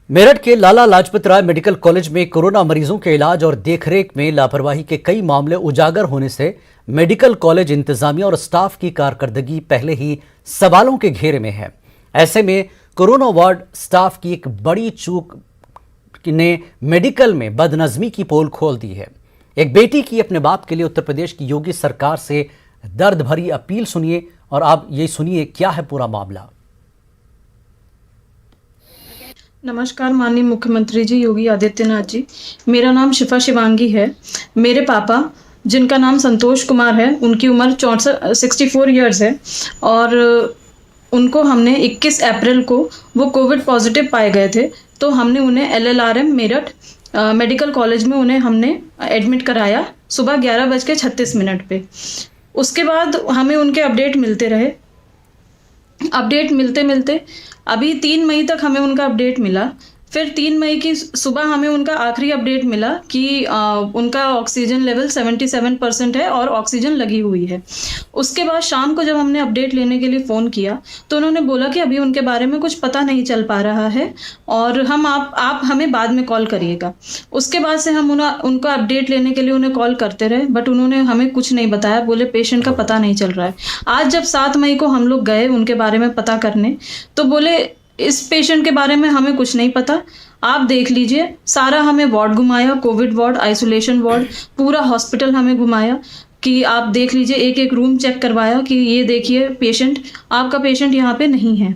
मेरठ के Lala Lajpat Rai medical college में corona मरीजों के इलाज और देखरेख में लापरवाही के कई मामले उजागर होने से मेडिकल कॉलेज इंतजामिया और स्टाफ की कारकर्दगी पहले ही सवालों के घेरे में है। ऐसे में कोरोना वार्ड स्टाफ की एक बड़ी चूक ने मेडिकल में बदनज़मी की पोल खोल दी है। एक बेटी की अपने बाप के लिए उत्तर प्रदेश की योगी सरकार से दर्द भरी अपील सुनिए और आप ये सुनिए क्या है पूरा मामला। नमस्कार माननीय मुख्यमंत्री जी योगी आदित्यनाथ जी, मेरा नाम शिफा शिवांगी है। मेरे पापा जिनका नाम संतोष कुमार है, उनकी उम्र 64 ईयर्स है और उनको हमने 21 अप्रैल को वो कोविड पॉजिटिव पाए गए थे, तो हमने उन्हें LLRM मेरठ मेडिकल कॉलेज में उन्हें हमने एडमिट कराया सुबह 11:36 पे। उसके बाद हमें उनके अपडेट मिलते रहे। अपडेट मिलते मिलते अभी 3 मई तक हमें उनका अपडेट मिला। फिर 3 मई की सुबह हमें उनका आखिरी अपडेट मिला कि उनका ऑक्सीजन लेवल 77% है और ऑक्सीजन लगी हुई है। उसके बाद शाम को जब हमने अपडेट लेने के लिए फ़ोन किया तो उन्होंने बोला कि अभी उनके बारे में कुछ पता नहीं चल पा रहा है और आप हमें बाद में कॉल करिएगा। उसके बाद से हम उनका अपडेट लेने के लिए उन्हें कॉल करते रहे, बट उन्होंने हमें कुछ नहीं बताया, बोले पेशेंट का पता नहीं चल रहा है। आज जब 7 मई को हम लोग गए उनके बारे में पता करने, तो बोले इस पेशेंट के बारे में हमें कुछ नहीं पता, आप देख लीजिए। सारा हमें वार्ड घुमाया, कोविड वार्ड, आइसोलेशन वार्ड, पूरा हॉस्पिटल हमें घुमाया कि आप देख लीजिए, एक एक रूम चेक करवाया कि ये देखिए पेशेंट, आपका पेशेंट यहाँ पे नहीं है।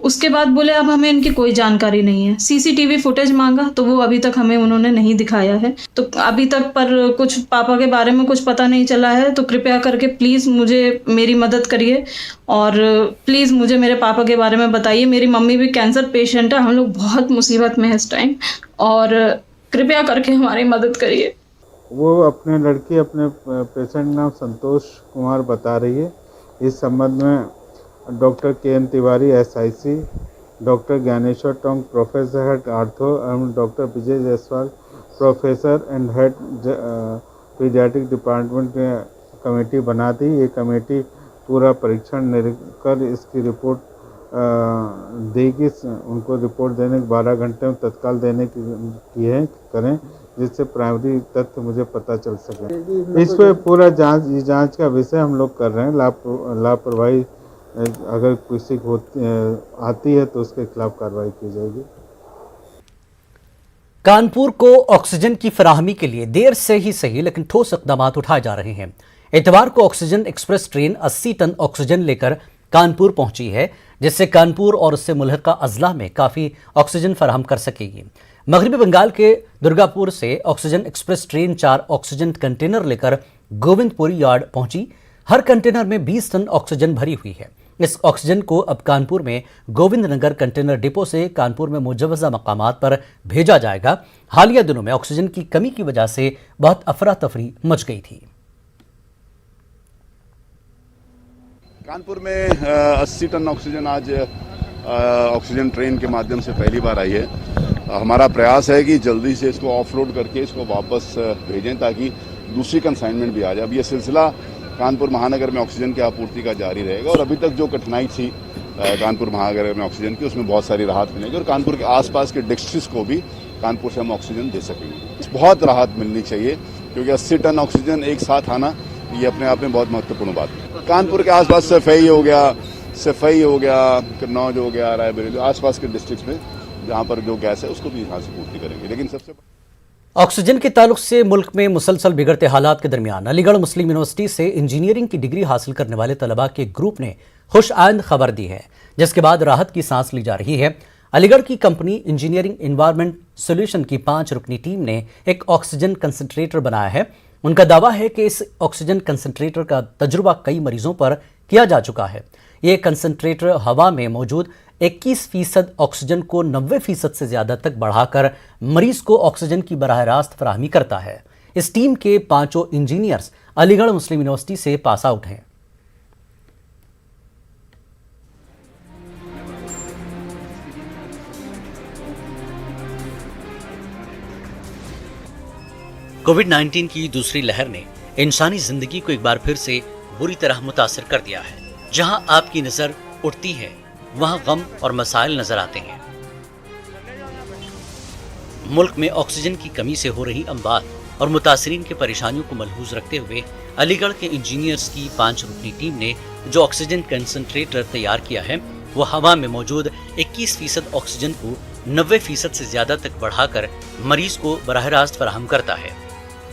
उसके बाद बोले अब हमें इनकी कोई जानकारी नहीं है। CCTV फुटेज मांगा तो वो अभी तक हमें उन्होंने नहीं दिखाया है। तो अभी तक पर कुछ पापा के बारे में कुछ पता नहीं चला है, तो कृपया करके प्लीज़ मुझे मेरी मदद करिए और प्लीज़ मुझे मेरे पापा के बारे में बताइए। मेरी मम्मी भी कैंसर पेशेंट है, हम लोग बहुत मुसीबत में है इस टाइम और कृपया करके हमारी मदद करिए। वो अपने लड़की अपने पेशेंट नाम संतोष कुमार बता रही है। इस संबंध में doctor KM Tiwari SIC, doctor Gyaneshwar Tong professor head ortho एवं doctor Vijay Jaiswal professor and head paediatric department ने कमेटी बना दी। ये कमेटी पूरा परीक्षण कर इसकी रिपोर्ट देगी। उनको रिपोर्ट देने के 12 घंटे में तत्काल देने की करें, जिससे प्राइमरी तथ्य मुझे पता चल सके। इस पे पूरा जांच का विषय हम लोग कर रहे हैं। लापरवाही अगर किसी को आती है तो उसके खिलाफ कार्रवाई की जाएगी। कानपुर को ऑक्सीजन की फराहमी के लिए देर से ही सही लेकिन ठोस इक़दाम उठाए जा रहे हैं। इतवार को oxygen express train 80 ton oxygen लेकर कानपुर पहुंची है, जिससे कानपुर और उससे मुल्हका अजला में काफी ऑक्सीजन फराहम कर सकेगी। मगरबी बंगाल के दुर्गापुर से oxygen express train 4 oxygen container लेकर गोविंदपुरी यार्ड पहुंची। हर कंटेनर में 20 टन ऑक्सीजन भरी हुई है। इस ऑक्सीजन को अब कानपुर में गोविंदनगर कंटेनर डिपो से कानपुर में मुजव्वजा मकामात पर भेजा जाएगा। हालिया दिनों में ऑक्सीजन की कमी की वजह से बहुत अफरा तफरी मच गई थी। कानपुर में 80 टन ऑक्सीजन आज ऑक्सीजन ट्रेन के माध्यम से पहली बार आई है। हमारा प्रयास है कि जल्दी से इसको ऑफ रोड करके इसको वापस भेजें ताकि दूसरी कंसाइनमेंट भी आ जाए। अब ये सिलसिला कानपुर महानगर में ऑक्सीजन की आपूर्ति का जारी रहेगा और अभी तक जो कठिनाई थी कानपुर महानगर में ऑक्सीजन की, उसमें बहुत सारी राहत मिलेगी और कानपुर के आसपास के डिस्ट्रिक्ट्स को भी कानपुर से हम ऑक्सीजन दे सकेंगे। बहुत राहत मिलनी चाहिए क्योंकि 80 टन ऑक्सीजन एक साथ आना ये अपने आप में बहुत महत्वपूर्ण बात है। कानपुर के आसपास सफाई हो गया, कन्नौज हो गया, रायबरेली, आसपास के डिस्ट्रिक्ट्स में जहाँ पर जो गैस है उसको भी यहाँ से पूर्ति करेंगे। लेकिन सबसे ऑक्सीजन के ताल्लुक से मुल्क में मुसलसल बिगड़ते हालात के दरमियान अलीगढ़ मुस्लिम यूनिवर्सिटी से इंजीनियरिंग की डिग्री हासिल करने वाले तलबा के ग्रुप ने खुशआइंद खबर दी है, जिसके बाद राहत की सांस ली जा रही है। अलीगढ़ की कंपनी इंजीनियरिंग एनवायरमेंट सॉल्यूशन की 5 रुकनी टीम ने एक ऑक्सीजन कंसंट्रेटर बनाया है। उनका दावा है कि इस ऑक्सीजन कंसंट्रेटर का तजुर्बा कई मरीजों पर किया जा चुका है। ये कंसंट्रेटर हवा में मौजूद 21% ऑक्सीजन को 90% से ज्यादा तक बढ़ाकर मरीज को ऑक्सीजन की बराह रास्त फराहमी करता है। इस टीम के 5 इंजीनियर्स अलीगढ़ मुस्लिम यूनिवर्सिटी से पास आउट हैं। कोविड-19 की दूसरी लहर ने इंसानी जिंदगी को एक बार फिर से बुरी तरह मुतासिर कर दिया है। जहां आपकी नजर उठती है वहां गम और मसाइल नजर आते हैं। मुल्क में ऑक्सीजन की कमी से हो रही अमवात और मुतासरीन की परेशानियों को मलहूज रखते हुए अलीगढ़ के इंजीनियर्स की 5 रुकनी टीम ने जो ऑक्सीजन कंसंट्रेटर तैयार किया है वो हवा में मौजूद 21% ऑक्सीजन को 90% से ज्यादा तक बढ़ाकर मरीज को बराह रास्त फराहम करता है।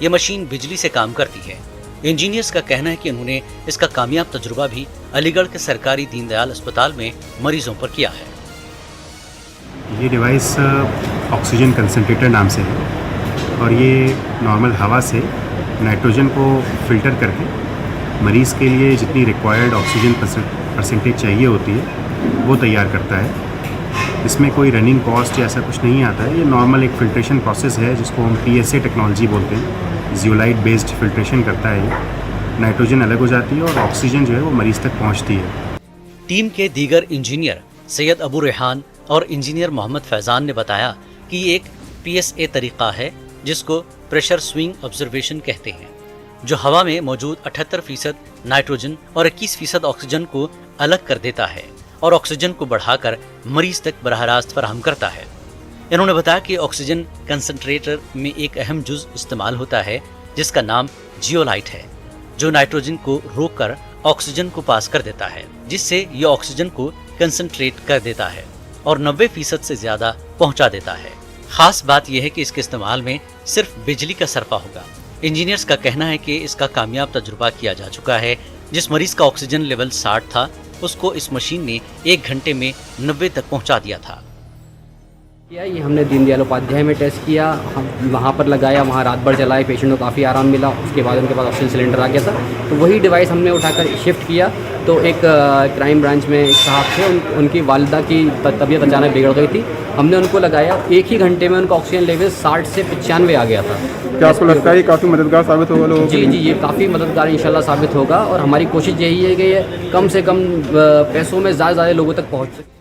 ये मशीन बिजली से काम करती है। इंजीनियर्स का कहना है कि उन्होंने इसका कामयाब तजुर्बा भी अलीगढ़ के सरकारी दीनदयाल अस्पताल में मरीजों पर किया है। ये डिवाइस ऑक्सीजन कंसंट्रेटर नाम से है और ये नॉर्मल हवा से नाइट्रोजन को फ़िल्टर करके मरीज़ के लिए जितनी रिक्वायर्ड ऑक्सीजन परसेंटेज चाहिए होती है वो तैयार करता है। इसमें कोई रनिंग कॉस्ट या ऐसा कुछ नहीं आता है। ये नॉर्मल एक फ़िल्ट्रेशन प्रोसेस है जिसको हम PSA टेक्नोलॉजी बोलते हैं। जियोलाइट बेस्ड फ़िल्ट्रेशन करता है ये। नाइट्रोजन अलग हो जाती है और ऑक्सीजन जो है वो मरीज़ तक पहुँचती है। टीम के दीगर इंजीनियर सैयद अबू रेहान और इंजीनियर मोहम्मद फैजान ने बताया कि ये एक PSA तरीका है जिसको प्रेशर स्विंग ऑब्जर्वेशन कहते हैं, जो हवा में मौजूद 78% नाइट्रोजन और 21% ऑक्सीजन को अलग कर देता है और ऑक्सीजन को बढ़ाकर मरीज तक बराह रास्त फराहम करता है। इन्होंने बताया कि ऑक्सीजन कंसंट्रेटर में एक अहम जुज इस्तेमाल होता है जिसका नाम जियोलाइट है, जो नाइट्रोजन को रोककर ऑक्सीजन को पास कर देता है, जिससे ये ऑक्सीजन को कंसंट्रेट कर देता है और 90% से ज्यादा पहुंचा देता है। खास बात यह है कि इसके इस्तेमाल में सिर्फ बिजली का सरफा होगा। इंजीनियर्स का कहना है कि इसका कामयाब तजुर्बा किया जा चुका है। जिस मरीज का ऑक्सीजन लेवल 60 था उसको इस मशीन ने 1 घंटे में 90 तक पहुंचा दिया था। ये हमने दीनदयाल उपाध्याय में टेस्ट किया, हम वहाँ पर लगाया, वहाँ रात भर चलाए, पेशेंट को काफ़ी आराम मिला। उसके बाद उनके पास ऑक्सीजन सिलेंडर आ गया था, तो वही डिवाइस हमने उठाकर शिफ्ट किया। तो एक क्राइम ब्रांच में एक साहब थे, उनकी वालिदा की तबीयत अचानक बिगड़ गई थी। हमने उनको लगाया, 1 ही घंटे में उनका ऑक्सीजन लेवल 60 से 95 आ गया था। क्या आपको लगता है ये काफ़ी मददगार साबित होगा लोगों के लिए? जी, ये काफ़ी मददगार इंशाल्लाह साबित होगा और हमारी कोशिश यही है कि ये कम से कम पैसों में ज़्यादा लोगों तक पहुँच सके।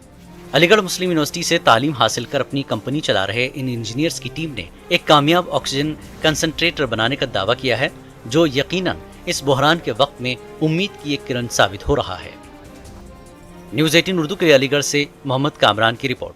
अलीगढ़ मुस्लिम यूनिवर्सिटी से तालीम हासिल कर अपनी कंपनी चला रहे इन इंजीनियर्स की टीम ने एक कामयाब ऑक्सीजन कंसंट्रेटर बनाने का दावा किया है, जो यकीनन इस बहरान के वक्त में उम्मीद की एक किरण साबित हो रहा है। न्यूज़ 18 उर्दू के लिए अलीगढ़ से मोहम्मद कामरान की रिपोर्ट।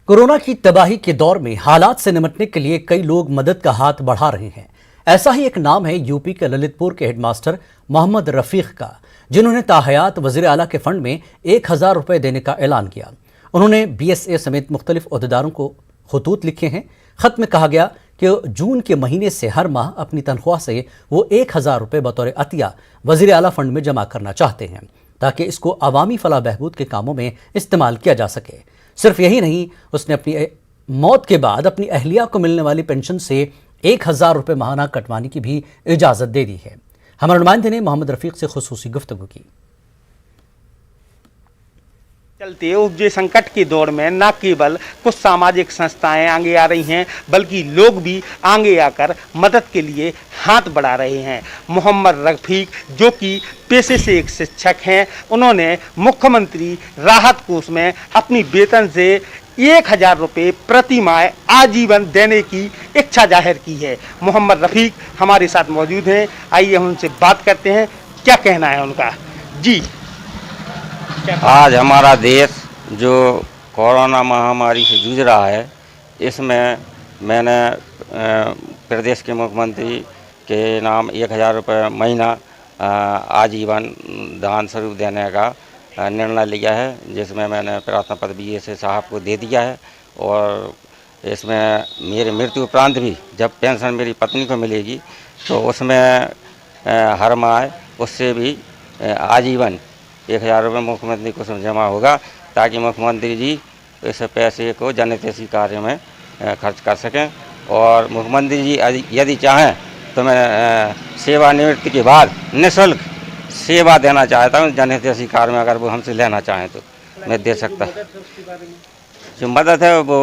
कोरोना की तबाही के दौर में हालात से निपटने के लिए कई लोग मदद का हाथ बढ़ा रहे हैं। ऐसा ही एक नाम है यूपी के ललितपुर के हेडमास्टर मोहम्मद रफीक का, जिन्होंने ताहयात वज़ीर आला के फंड में 1000 रुपए देने का ऐलान किया। उन्होंने BSA समेत मुख्तलिफ ओहदेदारों को खतूत लिखे हैं। खत में कहा गया कि जून के महीने से हर माह अपनी तनख्वाह से वो 1000 रुपए बतौर अतिया वज़ीर आला फंड में जमा करना चाहते हैं, ताकि इसको अवामी फलाह बहबूद के कामों में इस्तेमाल किया जा सके। सिर्फ यही नहीं, उसने अपनी मौत के बाद अपनी अहलिया को मिलने वाली पेंशन से 1000 रुपए माहाना कटवाने की भी इजाज़त दे दी है। हमारे नुमाइंदे ने मोहम्मद रफीक से खुसूसी गुफ्तगू की। चलते उपजे संकट के दौर में न केवल कुछ सामाजिक संस्थाएं आगे आ रही हैं, बल्कि लोग भी आगे आकर मदद के लिए हाथ बढ़ा रहे हैं। मोहम्मद रफीक, जो कि पेशे से एक शिक्षक हैं, उन्होंने मुख्यमंत्री राहत कोष में अपनी वेतन से 1000 रुपये प्रति माह आजीवन देने की इच्छा जाहिर की है। मोहम्मद रफीक हमारे साथ मौजूद हैं, आइए हम उनसे बात करते हैं, क्या कहना है उनका। जी, आज हमारा देश जो कोरोना महामारी से जूझ रहा है, इसमें मैंने प्रदेश के मुख्यमंत्री के नाम 1000 रुपये महीना आजीवन दान स्वरूप देने का निर्णय लिया है, जिसमें मैंने प्रार्थना पत्र BSA साहब को दे दिया है। और इसमें मेरे मृत्यु उपरांत भी जब पेंशन मेरी पत्नी को मिलेगी तो उसमें हर माह उससे भी आजीवन 1000 रुपये मुख्यमंत्री को जमा होगा, ताकि मुख्यमंत्री जी इस पैसे को जनहितैषी कार्य में खर्च कर सकें। और मुख्यमंत्री जी यदि चाहें तो मैं सेवानिवृत्ति के बाद निःशुल्क सेवा देना चाहता हूँ जनहितैषी कार्य में। अगर वो हमसे लेना चाहें तो मैं दे सकता। जो मदद है वो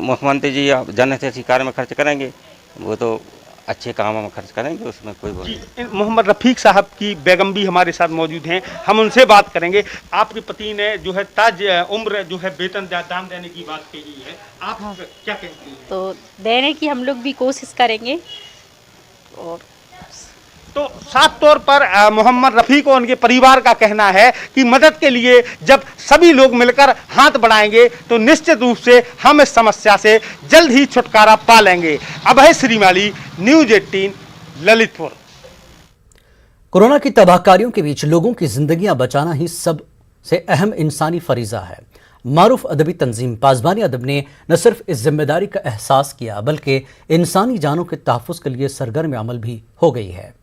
मुख्यमंत्री जी जनहितैषी कार्य में खर्च करेंगे, वो तो अच्छे कामों में खर्च करेंगे, उसमें कोई वो नहीं। मोहम्मद रफीक साहब की बेगम भी हमारे साथ मौजूद हैं, हम उनसे बात करेंगे। आपके पति ने जो है ताज उम्र जो है वेतन दान देने की बात कही है, आप क्या कहती हैं? तो देने की हम लोग भी कोशिश करेंगे। और तो साफ तौर पर मोहम्मद रफ़ीक और उनके परिवार का कहना है कि मदद के लिए जब सभी लोग मिलकर हाथ बढ़ाएंगे तो निश्चित रूप से हम इस समस्या से जल्द ही छुटकारा पा लेंगे। अभय श्रीमाली, न्यूज़ 18, ललितपुर। कोरोना की तबाहकारियों के बीच लोगों की जिंदगियां बचाना ही सबसे अहम इंसानी फरीजा है। मारूफ अदबी तंजीम पासबानी अदब ने न सिर्फ इस जिम्मेदारी का एहसास किया बल्कि इंसानी जानों के तहफ़्फ़ुज़ के लिए सरगर्म अमल भी हो गई है।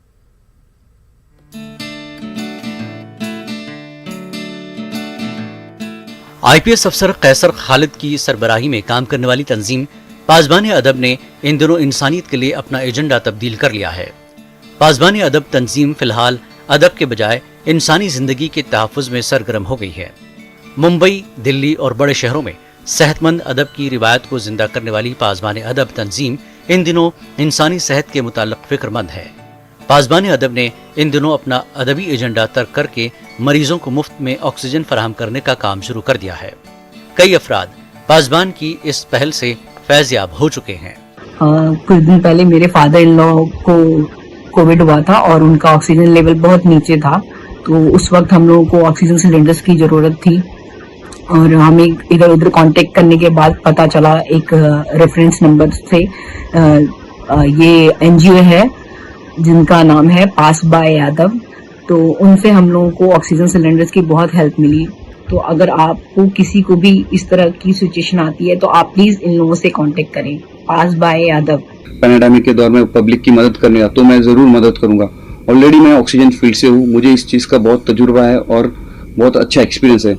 IPS अफसर कैसर खालिद की सरबराही में काम करने वाली तंजीम पासबानी अदब ने इन दिनों इंसानियत के लिए अपना एजेंडा तब्दील कर लिया है। पासबानी अदब तंजीम फिलहाल अदब के बजाय इंसानी जिंदगी के तहफ़्फ़ुज़ में सरगर्म हो गई है। मुंबई, दिल्ली और बड़े शहरों में सेहतमंद अदब की रिवायत को जिंदा करने वाली पासबानी अदब तंजीम इन दिनों इंसानी सेहत के मुताल्लिक़ फिक्रमंद है। पासबानी अदब ने इन दिनों अपना अदबी एजेंडा तर्क करके मरीजों को मुफ्त में ऑक्सीजन फराहम करने का काम शुरू कर दिया है। कई अफराद पासबान की इस पहल से फैज़याब हो चुके हैं। कुछ दिन पहले मेरे फादर इन लॉ को कोविड हुआ था और उनका ऑक्सीजन लेवल बहुत नीचे था, तो उस वक्त हम लोगों को ऑक्सीजन सिलेंडर्स की जरूरत थी और हमें इधर उधर कांटेक्ट करने के बाद पता चला एक रेफरेंस नंबर से ये NGO है जिनका नाम है पास बाय यादव, तो उनसे हम लोगों को ऑक्सीजन सिलेंडर्स की बहुत हेल्प मिली। तो अगर आपको किसी को भी इस तरह की सिचुएशन आती है तो आप प्लीज इन लोगों से कांटेक्ट करें, पास बाय यादव। पैंडेमिक के दौर में पब्लिक की मदद करने का तो मैं ज़रूर मदद करूंगा। ऑलरेडी मैं ऑक्सीजन फील्ड से हूँ, मुझे इस चीज़ का बहुत तजुर्बा है और बहुत अच्छा एक्सपीरियंस है।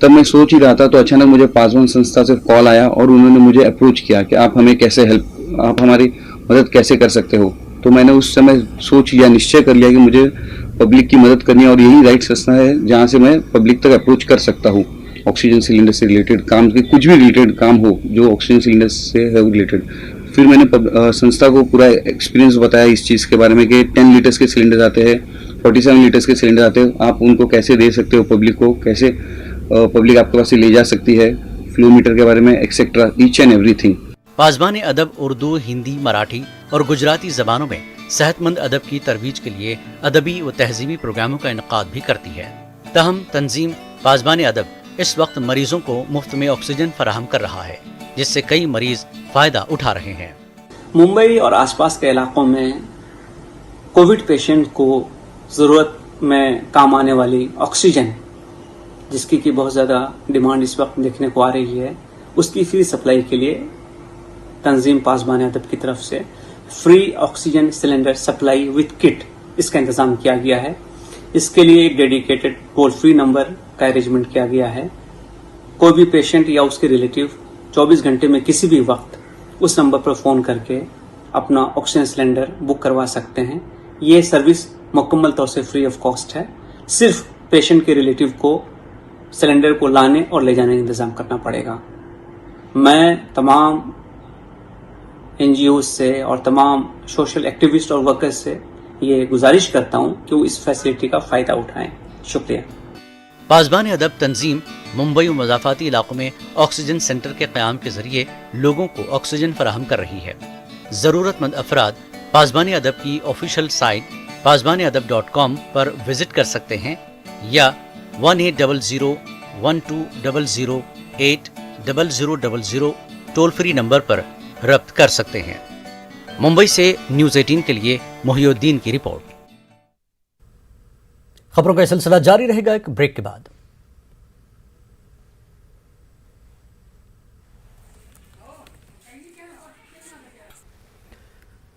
तब मैं सोच ही रहा था तो अचानक मुझे पासवान संस्था से कॉल आया और उन्होंने मुझे अप्रोच किया कि आप हमें कैसे आप हमारी मदद कैसे कर सकते हो। तो मैंने उस समय सोच या निश्चय कर लिया कि मुझे पब्लिक की मदद करनी है और यही राइट संस्था है जहाँ से मैं पब्लिक तक अप्रोच कर सकता हूँ। ऑक्सीजन सिलेंडर से रिलेटेड काम के कुछ भी रिलेटेड काम हो जो ऑक्सीजन सिलेंडर से है रिलेटेड। फिर मैंने संस्था को पूरा एक्सपीरियंस बताया इस चीज़ के बारे में कि 10 लीटर्स के सिलेंडर आते हैं, 47 लीटर्स के सिलेंडर आते हैं, आप उनको कैसे दे सकते हो पब्लिक को, कैसे पब्लिक आपके पास से ले जा सकती है, फ्लो मीटर के बारे में एक्सेट्रा, ईच एंड एवरीथिंग। पासबानी अदब उर्दू, हिंदी, मराठी और गुजराती जबानों में सेहतमंद अदब की तरवीज के लिए अदबी व तहजीबी प्रोग्रामों का इनकाद भी करती है। तहम तंजीम पासबानी अदब इस वक्त मरीजों को मुफ्त में ऑक्सीजन फराहम कर रहा है, जिससे कई मरीज फायदा उठा रहे हैं। मुंबई और आसपास के इलाकों में कोविड पेशेंट को जरूरत में काम आने वाली ऑक्सीजन, जिसकी की बहुत ज़्यादा डिमांड इस वक्त देखने को आ रही है, उसकी फ्री सप्लाई के लिए तंजीम पासबानी अदब की तरफ से free oxygen cylinder supply with kit इसका इंतजाम किया गया है। इसके लिए एक डेडिकेटेड टोल फ्री नंबर का अरेंजमेंट किया गया है। कोई भी पेशेंट या उसके रिलेटिव 24 घंटे में किसी भी वक्त उस नंबर पर फ़ोन करके अपना ऑक्सीजन सिलेंडर बुक करवा सकते हैं। ये सर्विस मुकम्मल तौर से फ्री ऑफ कॉस्ट है। सिर्फ पेशेंट के रिलेटिव को सिलेंडर को लाने और ले जाने का इंतज़ाम करना पड़ेगा। मैं तमाम NGOs से और तमाम सोशल एक्टिविस्ट और वर्कर्स से ये गुजारिश करता हूँ कि वो इस फैसिलिटी का फ़ायदा उठाएं। शुक्रिया। पासबानी अदब तंजीम मुंबई और मज़ाफ़ाती इलाकों में ऑक्सीजन सेंटर के क़याम के जरिए लोगों को ऑक्सीजन फराहम कर रही है। ज़रूरतमंद अफराद पासबानी अदब की ऑफिशियल साइट pasbaniadab.com पर विजिट कर सकते हैं या 1800-1200-80000 टोल फ्री नंबर पर रब्त कर सकते हैं। मुंबई से न्यूज़ 18 के लिए मोहिउद्दीन की रिपोर्ट। खबरों का सिलसिला जारी रहेगा एक ब्रेक के बाद।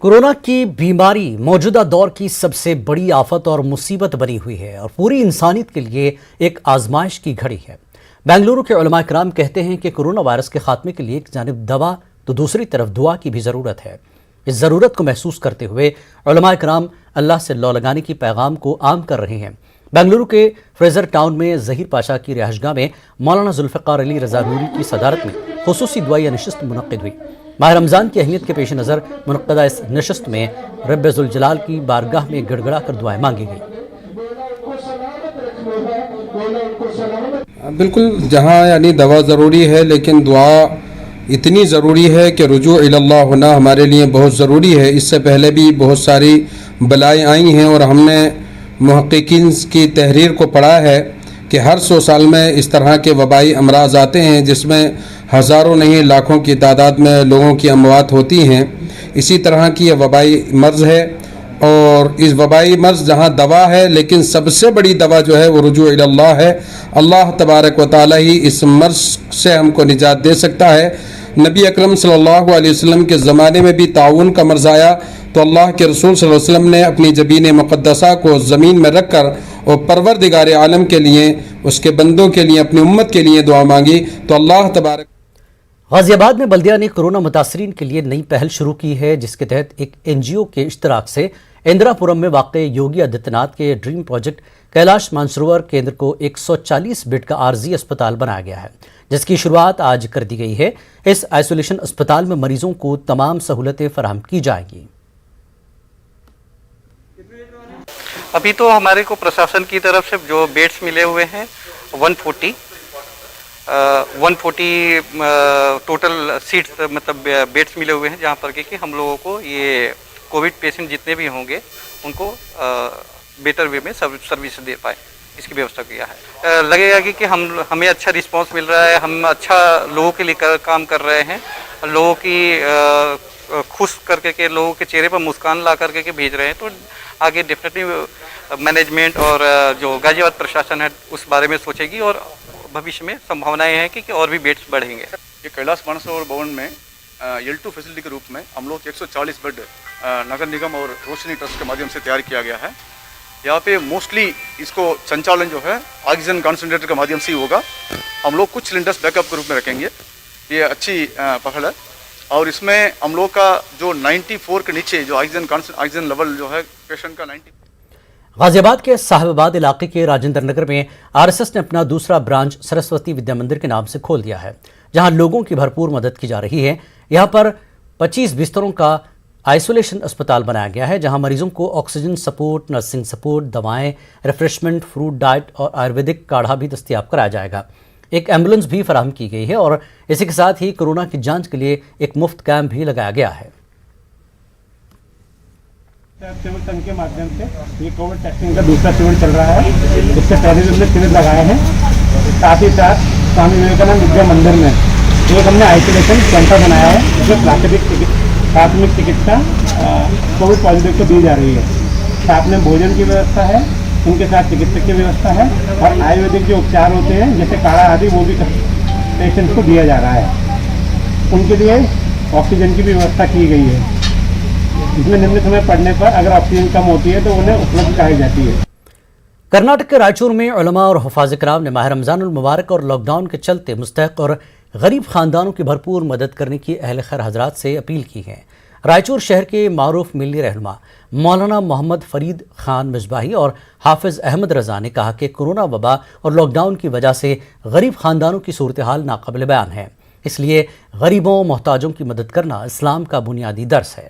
कोरोना की बीमारी मौजूदा दौर की सबसे बड़ी आफत और मुसीबत बनी हुई है और पूरी इंसानियत के लिए एक आजमाइश की घड़ी है। बेंगलुरु के उलमा कराम कहते हैं कि कोरोना वायरस के खात्मे के लिए एक जानिब दवा तो दूसरी तरफ दुआ की भी ज़रूरत है। इस ज़रूरत को महसूस करते हुए उलमा कराम अल्लाह से लौ लगाने की पैगाम को आम कर रहे हैं। बेंगलुरु के फ्रेजर टाउन में ज़हीर पाशा की रिहाइशगाह में मौलाना जुल्फ़िकार अली रज़ा नूरी की सदारत में खुसूसी दुआया नशिस्त मुनक़्क़िद हुई। माह रमज़ान की अहमियत के पेश नज़र मुनक़्क़दा इस नशिस्त में रब्बे ज़ुल जलाल की बारगाह में गड़गड़ा कर दुआएं मांगी गई। बिल्कुल, जहाँ यानी दवा ज़रूरी है लेकिन दुआ इतनी ज़रूरी है कि रुजू इल्लाह होना हमारे लिए बहुत ज़रूरी है। इससे पहले भी बहुत सारी बलाएँ आई हैं और हमने मुहक्किकीन की तहरीर को पढ़ा है कि हर 100 साल में इस तरह के वबाई अमराज आते हैं जिसमें हज़ारों नहीं लाखों की तादाद में लोगों की अमवात होती हैं। इसी तरह की यह वबाई मर्ज़ है और इस वबाई मर्ज़ जहाँ दवा है, लेकिन सबसे बड़ी दवा जो है वो रुजू इल्लाह है। अल्लाह तबारक व तआला ही इस मर्ज़ से हमको निजात दे सकता है। नबी अकरम सल्लल्लाहु अलैहि वसल्लम के ज़माने में भी ताउन का मर्ज़ आया तो अल्लाह के रसूल सल्लल्लाहु अलैहि वसल्लम ने अपनी जबीन मुक़द्दसा को ज़मीन में रख कर और परवरदिगार आलम के लिए, उसके बंदों के लिए, अपनी उम्मत के लिए दुआ मांगी तो अल्लाह तबारक। गाजियाबाद में बल्दिया ने कोरोना मुतासरीन के लिए नई पहल शुरू की है, जिसके तहत एक NGO के इश्तराक से इंदिरापुरम में वाक़े योगी आदित्यनाथ के ड्रीम प्रोजेक्ट कैलाश मानसरोवर केंद्र को 140 बेड का आर्जी अस्पताल बनाया गया है, जिसकी शुरुआत आज कर दी गई है। इस आइसोलेशन अस्पताल में मरीजों को तमाम सहूलतें फराहम की जाएंगी। अभी तो हमारे को प्रशासन की तरफ से जो बेड्स मिले हुए हैं 140 टोटल सीट्स मतलब बेड्स मिले हुए हैं, जहाँ पर कि हम लोगों को ये कोविड पेशेंट जितने भी होंगे उनको बेटर वे में सर्विस दे पाए, इसकी व्यवस्था किया है। लगेगा कि हमें अच्छा रिस्पांस मिल रहा है, हम अच्छा लोगों के लिए काम कर रहे हैं, लोगों की खुश करके के लोगों के चेहरे पर मुस्कान ला करके के भेज रहे हैं। तो आगे डेफिनेटली मैनेजमेंट और जो गाजियाबाद प्रशासन है उस बारे में सोचेगी और भविष्य में संभावनाएं हैं कि और भी बेड्स बढ़ेंगे। ये कैलाश मानसरोवर भवन में L2 फैसिलिटी के रूप में हम लोग 140 बेड नगर निगम और रोशनी ट्रस्ट के माध्यम से तैयार किया गया है। यहाँ पे मोस्टली इसको संचालन जो है ऑक्सीजन कंसंट्रेटर के माध्यम से ही होगा। हम लोग कुछ सिलेंडर्स बैकअप के रूप में रखेंगे, ये अच्छी पहल है। और इसमें हम लोग का जो 94 के नीचे जो ऑक्सीजन लेवल जो है पेशेंट का 90। गाजियाबाद के साहिबाबाद इलाके के राजेंद्र नगर में RSS ने अपना दूसरा ब्रांच सरस्वती विद्या मंदिर के नाम से खोल दिया है, जहां लोगों की भरपूर मदद की जा रही है। यहां पर 25 बिस्तरों का आइसोलेशन अस्पताल बनाया गया है, जहां मरीजों को ऑक्सीजन सपोर्ट, नर्सिंग सपोर्ट, दवाएं, रिफ्रेशमेंट, फ्रूट डाइट और आयुर्वेदिक काढ़ा भी दस्तयाब कराया जाएगा। एक एम्बुलेंस भी फराहम की गई है और इसी के साथ ही कोरोना की जांच के लिए एक मुफ्त कैंप भी लगाया गया है। सिविल संघ के माध्यम से ये कोविड टेस्टिंग का दूसरा शिविर चल रहा है। इससे पहले भी हमने शिविर लगाए हैं। साथ ही साथ स्वामी विवेकानंद विद्या मंदिर में एक हमने आइसोलेशन सेंटर बनाया है, जिसमें प्राथमिक चिकित्सा कोविड पॉजिटिव को दी जा रही है। साथ में भोजन की व्यवस्था है, उनके साथ चिकित्सक की व्यवस्था है और आयुर्वेदिक जो उपचार होते हैं जैसे काढ़ा आदि वो भी पेशेंट्स को दिया जा रहा है। उनके लिए ऑक्सीजन की भी व्यवस्था की गई है, जिसमें निम्न समय पड़ने पर अगर ऑक्सीजन कम होती है तो उन्हें उपलब्ध कराई जाती है। कर्नाटक के रायचूर में उलमा और हुफाज किराम ने माह रमजानुल मुबारक और लॉकडाउन के चलते मुस्तहक और गरीब खानदानों की भरपूर मदद करने की अहल खैर हजरात से अपील की है। रायचूर शहर के मारूफ मिल्ली रहनुमा मौलाना मोहम्मद फरीद खान मिसबाही और हाफिज अहमद रजा ने कहा कि कोरोना वबा और लॉकडाउन की वजह से गरीब खानदानों की सूरत हाल नाकाबिल बयान है, इसलिए गरीबों मोहताजों की मदद करना इस्लाम का बुनियादी दर्स है।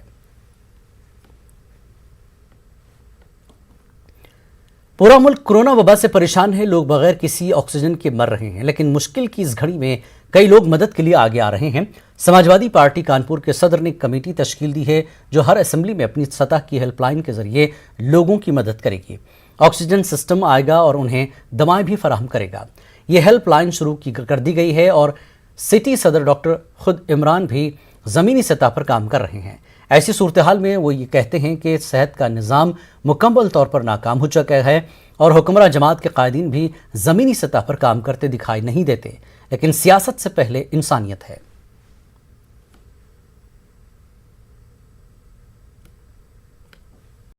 पूरा मुल्क कोरोना वबा से परेशान है। लोग बगैर किसी ऑक्सीजन के मर रहे हैं, लेकिन मुश्किल की इस घड़ी में कई लोग मदद के लिए आगे आ रहे हैं। समाजवादी पार्टी कानपुर के सदर ने कमेटी तश्कील दी है, जो हर असेंबली में अपनी सतह की हेल्पलाइन के जरिए लोगों की मदद करेगी। ऑक्सीजन सिस्टम आएगा और उन्हें दवाएं भी फराहम करेगा। ये हेल्पलाइन शुरू कर दी गई है और सिटी सदर डॉक्टर खुद इमरान भी ज़मीनी सतह पर काम कर रहे हैं। ऐसी सूरत हाल में वो ये कहते हैं कि सेहत का निज़ाम मुकम्मल तौर पर नाकाम हो चुका है और हुक्मरां जमात के कायदीन भी ज़मीनी सतह पर काम करते दिखाई नहीं देते, लेकिन सियासत से पहले इंसानियत है।